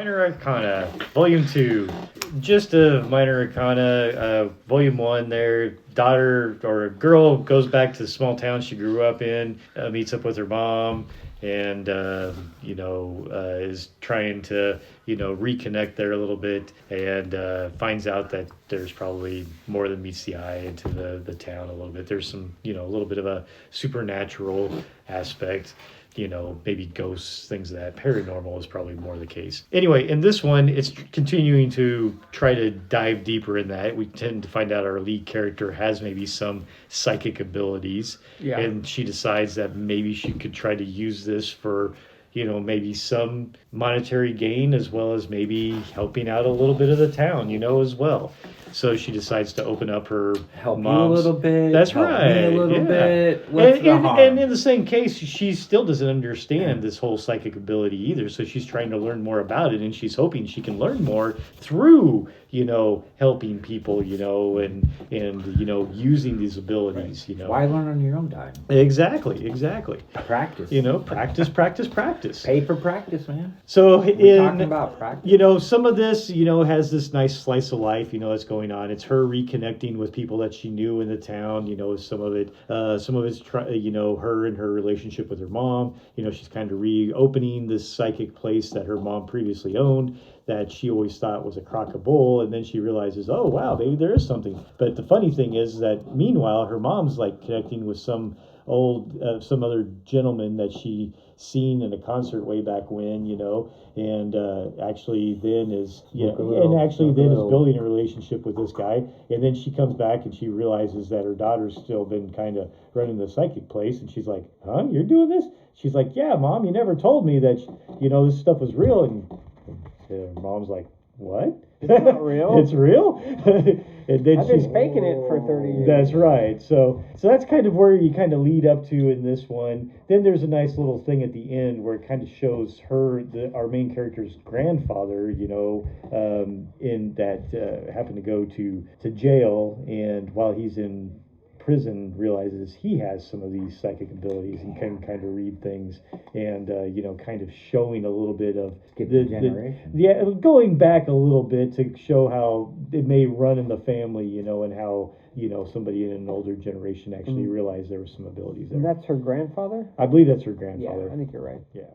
Minor Arcana, Volume 2. Just a Minor Arcana, Volume 1 there. Daughter or a girl goes back to the small town she grew up in, meets up with her mom, and, is trying to, reconnect there a little bit, and finds out that there's probably more than meets the eye into the town a little bit. There's some, a little bit of a supernatural aspect. Maybe ghosts, things of that. Paranormal is probably more the case. Anyway, in this one, it's continuing to try to dive deeper in that. We tend to find out our lead character has maybe some psychic abilities. Yeah. And she decides that maybe she could try to use this for, maybe some monetary gain, as well as maybe helping out a little bit of the town, as well. So she decides to open up her help mom's. You a little bit. That's help right. Me a little yeah. bit. What's the harm? And in the same case, she still doesn't understand this whole psychic ability either. So she's trying to learn more about it, and she's hoping she can learn more through, helping people, and using these abilities. Right. Why learn on your own time? Exactly. Practice. Practice. Pay for practice, man. So We're talking about practice. Some of this, has this nice slice of life, that's going on. It's her reconnecting with people that she knew in the town. Some of it's her and her relationship with her mom. She's kind of reopening this psychic place that her mom previously owned, that she always thought was a crock of bull, and then she realizes, oh wow, maybe there is something. But the funny thing is that meanwhile, her mom's like connecting with some other gentleman that she seen in a concert way back when, and actually then is building a relationship with this guy. And then she comes back and she realizes that her daughter's still been kind of running the psychic place, and she's like, huh, you're doing this? She's like, yeah, Mom, you never told me that this stuff was real. And her mom's like, what? It's not real. It's real? And then I've been faking it for 30 years. That's right. So that's kind of where you kind of lead up to in this one. Then there's a nice little thing at the end where it kind of shows our main character's grandfather, in that happened to go to jail, and while he's in prison realizes he has some of these psychic abilities and can kind of read things, and kind of showing a little bit of going back a little bit to show how it may run in the family, and how somebody in an older generation actually realized there were some abilities there. And that's her grandfather? I believe that's her grandfather. Yeah, I think you're right. Yeah.